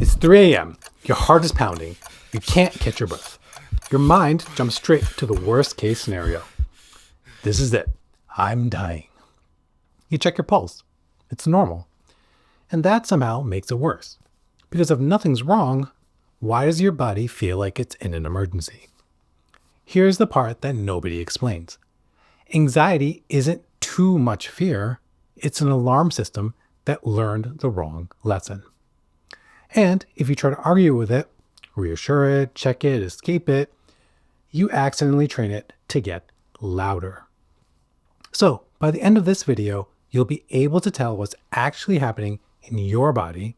It's 3 a.m. Your heart is pounding. You can't catch your breath. Your mind jumps straight to the worst case scenario. This is it. I'm dying. You check your pulse. It's normal. And that somehow makes it worse. Because if nothing's wrong, why does your body feel like it's in an emergency? Here's the part that nobody explains. Anxiety isn't too much fear. It's an alarm system that learned the wrong lesson. And if you try to argue with it, reassure it, check it, escape it, you accidentally train it to get louder. So by the end of this video, you'll be able to tell what's actually happening in your body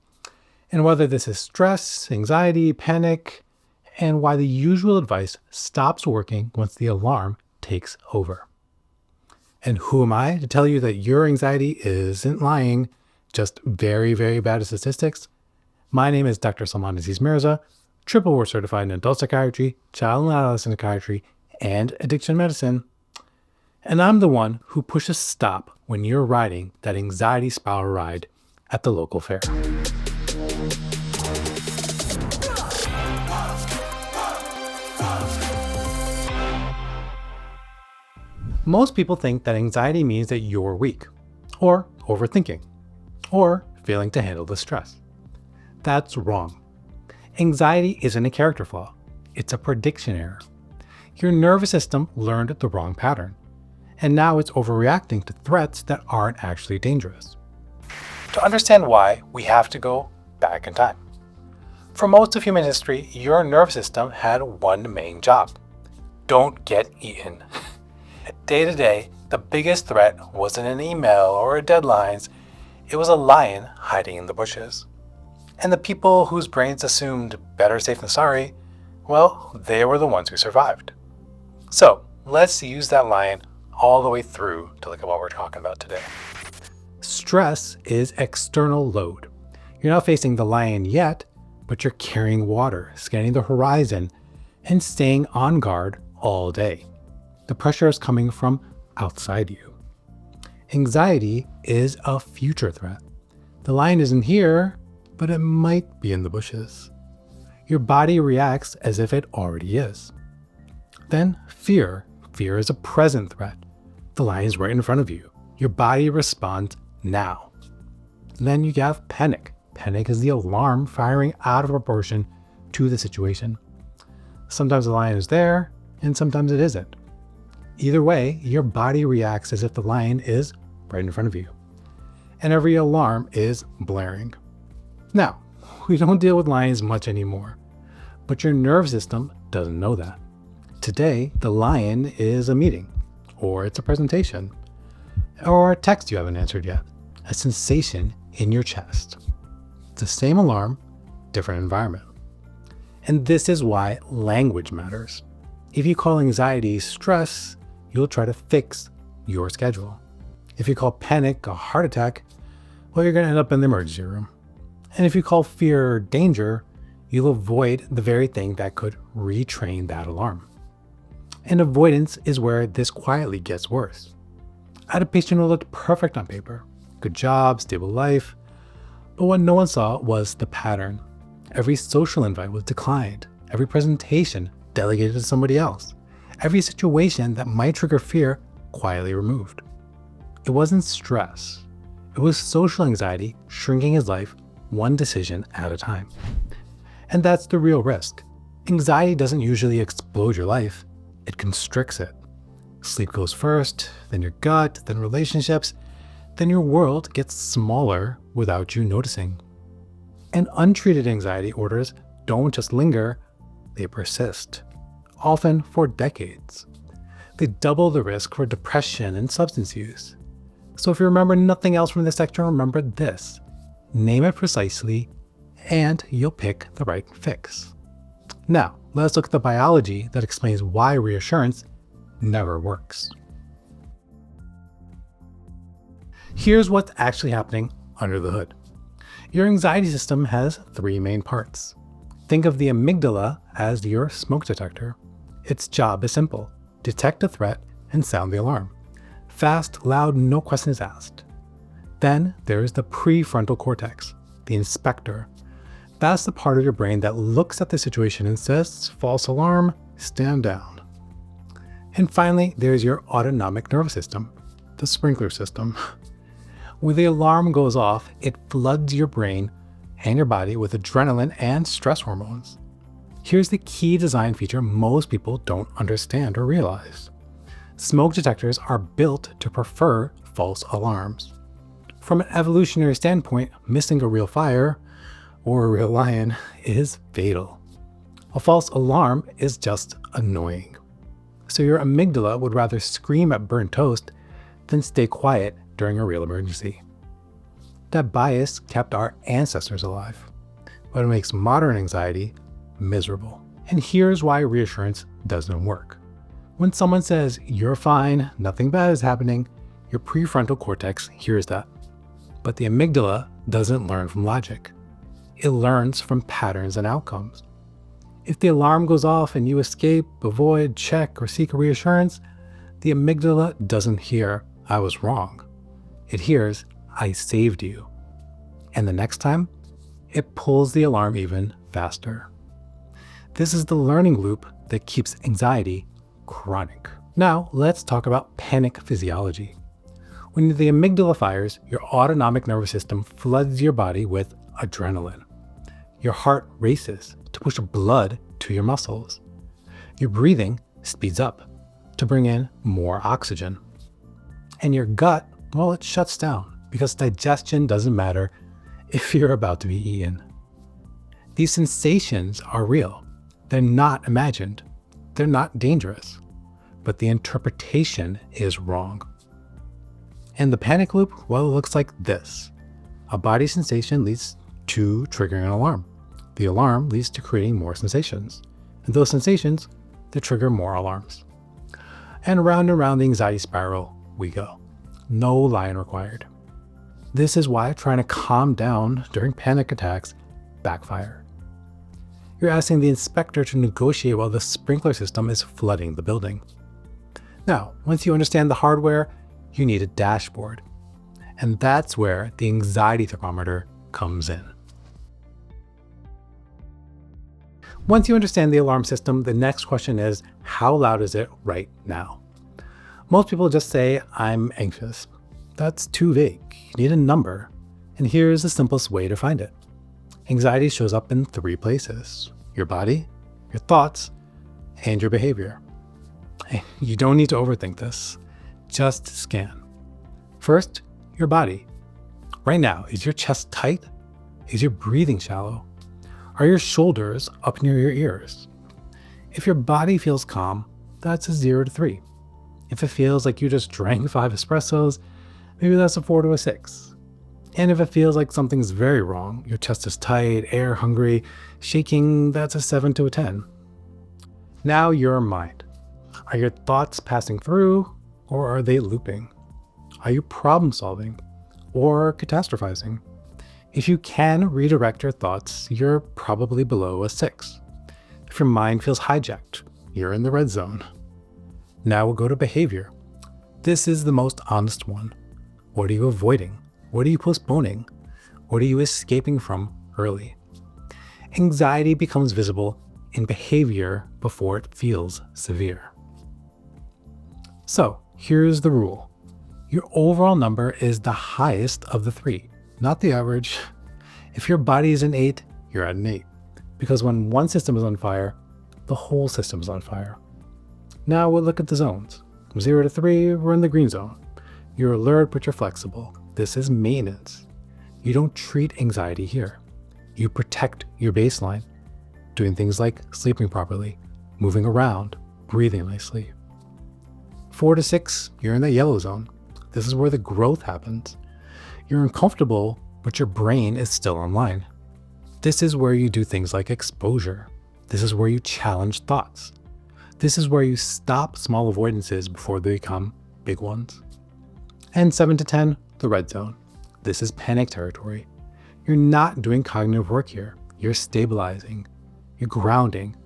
and whether this is stress, anxiety, panic, and why the usual advice stops working once the alarm takes over. And who am I to tell you that your anxiety isn't lying, just very, very bad at statistics? My name is Dr. Salman Aziz Mirza, triple board certified in adult psychiatry, child and adolescent psychiatry, and addiction medicine. And I'm the one who pushes stop when you're riding that anxiety spiral ride at the local fair. Most people think that anxiety means that you're weak, or overthinking, or failing to handle the stress. That's wrong. Anxiety isn't a character flaw. It's a prediction error. Your nervous system learned the wrong pattern, and now it's overreacting to threats that aren't actually dangerous. To understand why, we have to go back in time. For most of human history, your nervous system had one main job. Don't get eaten. Day to day, the biggest threat wasn't an email or deadlines. It was a lion hiding in the bushes. And the people whose brains assumed better safe than sorry, well, they were the ones who survived. So let's use that lion all the way through to look at what we're talking about today. Stress is external load. You're not facing the lion yet, but you're carrying water, scanning the horizon, and staying on guard all day. The pressure is coming from outside you. Anxiety is a future threat. The lion isn't here, but it might be in the bushes. Your body reacts as if it already is. Then fear. Fear is a present threat. The lion is right in front of you. Your body responds now. Then you have panic. Panic is the alarm firing out of proportion to the situation. Sometimes the lion is there, and sometimes it isn't. Either way, your body reacts as if the lion is right in front of you. And every alarm is blaring. Now, we don't deal with lions much anymore, but your nervous system doesn't know that. Today, the lion is a meeting, or it's a presentation, or a text you haven't answered yet, a sensation in your chest. It's the same alarm, different environment. And this is why language matters. If you call anxiety stress, you'll try to fix your schedule. If you call panic a heart attack, well, you're going to end up in the emergency room. And if you call fear danger, you'll avoid the very thing that could retrain that alarm. And avoidance is where this quietly gets worse. I had a patient who looked perfect on paper. Good job, stable life. But what no one saw was the pattern. Every social invite was declined. Every presentation delegated to somebody else. Every situation that might trigger fear quietly removed. It wasn't stress. It was social anxiety shrinking his life one decision at a time. And that's the real risk. Anxiety doesn't usually explode your life. It constricts it. Sleep goes first, then your gut, then relationships, then your world gets smaller without you noticing. And untreated anxiety orders don't just linger, they persist, often for decades. They double the risk for depression and substance use. So if you remember nothing else from this section, remember this. Name it precisely, and you'll pick the right fix. Now, let's look at the biology that explains why reassurance never works. Here's what's actually happening under the hood. Your anxiety system has three main parts. Think of the amygdala as your smoke detector. Its job is simple: detect a threat and sound the alarm. Fast, loud, no questions asked. Then there's the prefrontal cortex, the inspector. That's the part of your brain that looks at the situation and says, false alarm, stand down. And finally, there's your autonomic nervous system, the sprinkler system. When the alarm goes off, it floods your brain and your body with adrenaline and stress hormones. Here's the key design feature most people don't understand or realize. Smoke detectors are built to prefer false alarms. From an evolutionary standpoint, missing a real fire or a real lion is fatal. A false alarm is just annoying. So your amygdala would rather scream at burnt toast than stay quiet during a real emergency. That bias kept our ancestors alive, but it makes modern anxiety miserable. And here's why reassurance doesn't work. When someone says, you're fine, nothing bad is happening, your prefrontal cortex hears that. But the amygdala doesn't learn from logic. It learns from patterns and outcomes. If the alarm goes off and you escape, avoid, check, or seek a reassurance, the amygdala doesn't hear, I was wrong. It hears, I saved you. And the next time, it pulls the alarm even faster. This is the learning loop that keeps anxiety chronic. Now, let's talk about panic physiology. When the amygdala fires, your autonomic nervous system floods your body with adrenaline. Your heart races to push blood to your muscles. Your breathing speeds up to bring in more oxygen. And your gut, well, it shuts down because digestion doesn't matter if you're about to be eaten. These sensations are real. They're not imagined. They're not dangerous. But the interpretation is wrong. And the panic loop, well, it looks like this. A body sensation leads to triggering an alarm. The alarm leads to creating more sensations. And those sensations, they trigger more alarms. And round the anxiety spiral we go. No lion required. This is why trying to calm down during panic attacks backfire. You're asking the inspector to negotiate while the sprinkler system is flooding the building. Now, once you understand the hardware, you need a dashboard. And that's where the anxiety thermometer comes in. Once you understand the alarm system, the next question is, how loud is it right now? Most people just say, I'm anxious. That's too vague. You need a number. And here's the simplest way to find it. Anxiety shows up in 3 places: your body, your thoughts, and your behavior. You don't need to overthink this. Just scan. First, your body. Right now, is your chest tight? Is your breathing shallow? Are your shoulders up near your ears? If your body feels calm, that's a 0 to 3. If it feels like you just drank 5 espressos, maybe that's a 4 to a 6. And if it feels like something's very wrong, your chest is tight, air hungry, shaking, that's a 7 to a 10. Now your mind. Are your thoughts passing through, or are they looping? Are you problem solving or catastrophizing? If you can redirect your thoughts, you're probably below a 6. If your mind feels hijacked, you're in the red zone. Now we'll go to behavior. This is the most honest one. What are you avoiding? What are you postponing? What are you escaping from early? Anxiety becomes visible in behavior before it feels severe. So here's the rule. Your overall number is the highest of the 3, not the average. If your body is an 8, you're at an 8. Because when one system is on fire, the whole system is on fire. Now we'll look at the zones. From 0 to 3, we're in the green zone. You're alert, but you're flexible. This is maintenance. You don't treat anxiety here. You protect your baseline, doing things like sleeping properly, moving around, breathing nicely. 4 to 6, you're in the yellow zone. This is where the growth happens. You're uncomfortable, but your brain is still online. This is where you do things like exposure. This is where you challenge thoughts. This is where you stop small avoidances before they become big ones. And 7 to 10, the red zone. This is panic territory. You're not doing cognitive work here. You're stabilizing. You're grounding.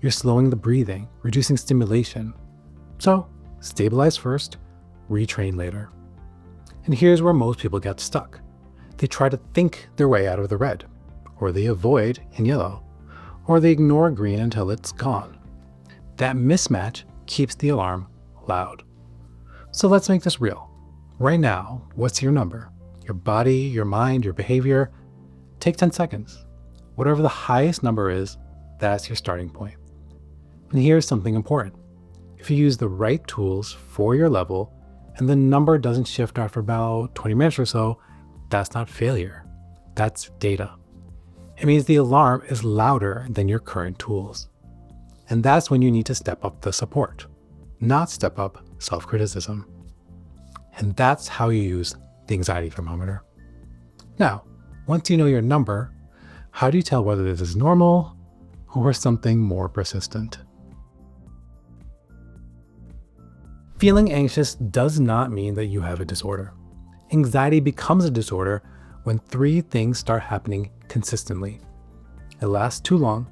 You're slowing the breathing, reducing stimulation. So, stabilize first, retrain later. And here's where most people get stuck. They try to think their way out of the red, or they avoid in yellow, or they ignore green until it's gone. That mismatch keeps the alarm loud. So let's make this real. Right now, what's your number? Your body, your mind, your behavior? Take 10 seconds. Whatever the highest number is, that's your starting point. And here's something important. If you use the right tools for your level and the number doesn't shift after about 20 minutes or so, that's not failure. That's data. It means the alarm is louder than your current tools. And that's when you need to step up the support, not step up self-criticism. And that's how you use the anxiety thermometer. Now, once you know your number, how do you tell whether this is normal or something more persistent? Feeling anxious does not mean that you have a disorder. Anxiety becomes a disorder when 3 things start happening consistently. It lasts too long,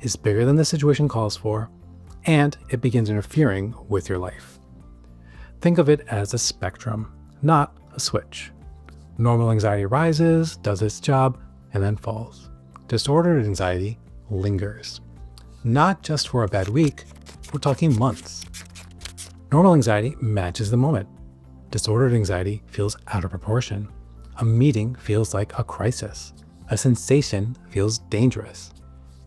is bigger than the situation calls for, and it begins interfering with your life. Think of it as a spectrum, not a switch. Normal anxiety rises, does its job, and then falls. Disordered anxiety lingers. Not just for a bad week, we're talking months. Normal anxiety matches the moment. Disordered anxiety feels out of proportion. A meeting feels like a crisis. A sensation feels dangerous.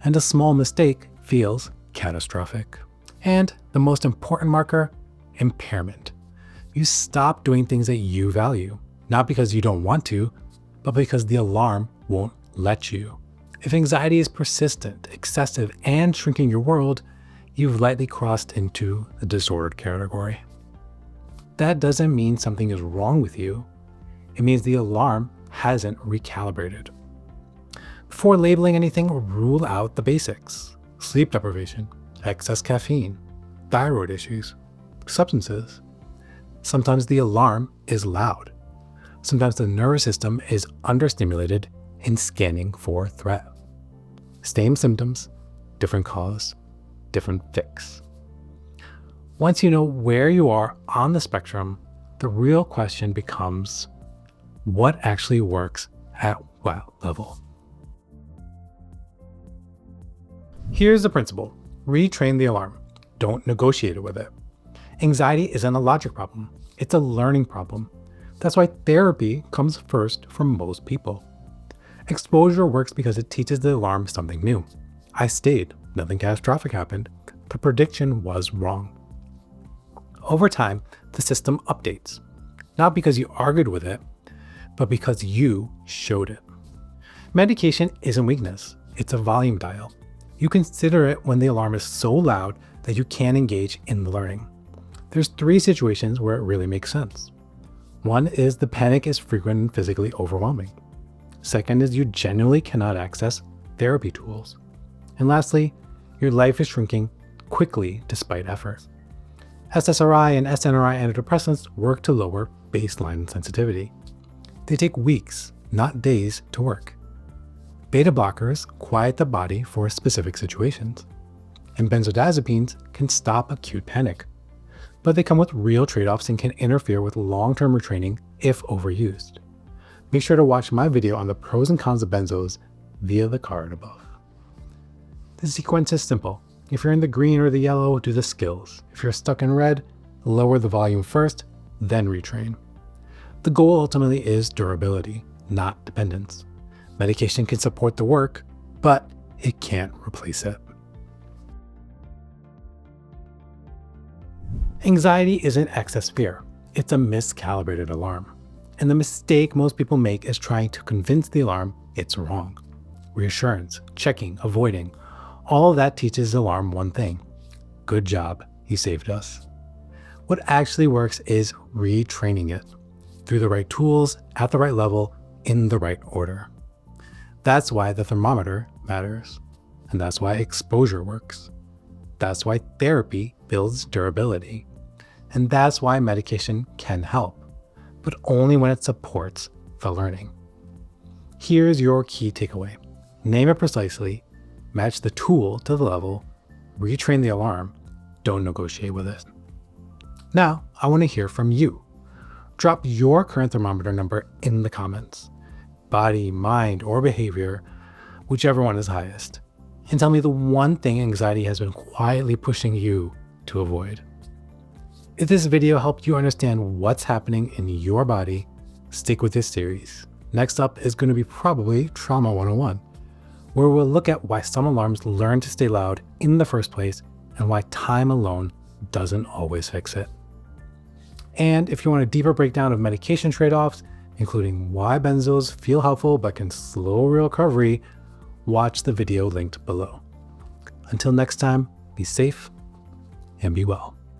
And a small mistake feels catastrophic. And the most important marker, impairment. You stop doing things that you value, not because you don't want to, but because the alarm won't let you. If anxiety is persistent, excessive, and shrinking your world, you've lightly crossed into the disordered category. That doesn't mean something is wrong with you. It means the alarm hasn't recalibrated. Before labeling anything, rule out the basics: sleep deprivation, excess caffeine, thyroid issues, substances. Sometimes the alarm is loud. Sometimes the nervous system is understimulated in scanning for threat. Same symptoms, different cause, different fix. Once you know where you are on the spectrum, the real question becomes, what actually works at what level? Here's the principle. Retrain the alarm. Don't negotiate with it. Anxiety isn't a logic problem. It's a learning problem. That's why therapy comes first for most people. Exposure works because it teaches the alarm something new. I stayed. Nothing catastrophic happened. The prediction was wrong. Over time, the system updates. Not because you argued with it, but because you showed it. Medication isn't weakness. It's a volume dial. You consider it when the alarm is so loud that you can't engage in the learning. There's 3 situations where it really makes sense. One is the panic is frequent and physically overwhelming. Second is you genuinely cannot access therapy tools. And lastly, your life is shrinking quickly despite effort. SSRI and SNRI antidepressants work to lower baseline sensitivity. They take weeks, not days, to work. Beta blockers quiet the body for specific situations. And benzodiazepines can stop acute panic. But they come with real trade-offs and can interfere with long-term retraining if overused. Make sure to watch my video on the pros and cons of benzos via the card above. The sequence is simple. If you're in the green or the yellow, do the skills. If you're stuck in red, lower the volume first, then retrain. The goal ultimately is durability, not dependence. Medication can support the work, but it can't replace it. Anxiety isn't excess fear. It's a miscalibrated alarm. And the mistake most people make is trying to convince the alarm it's wrong. Reassurance, checking, avoiding, all of that teaches the alarm one thing. Good job, you saved us. What actually works is retraining it through the right tools, at the right level, in the right order. That's why the thermometer matters. And that's why exposure works. That's why therapy builds durability. And that's why medication can help, but only when it supports the learning. Here's your key takeaway. Name it precisely, match the tool to the level, retrain the alarm, don't negotiate with it. Now, I want to hear from you. Drop your current thermometer number in the comments. Body, mind, or behavior. whichever one is highest, and tell me the one thing anxiety has been quietly pushing you to avoid. If this video helped you understand what's happening in your body, stick with this series. Next up is going to be probably Trauma 101, where we'll look at why some alarms learn to stay loud in the first place and why time alone doesn't always fix it. And if you want a deeper breakdown of medication trade-offs, including why benzos feel helpful but can slow recovery, watch the video linked below. Until next time, be safe and be well.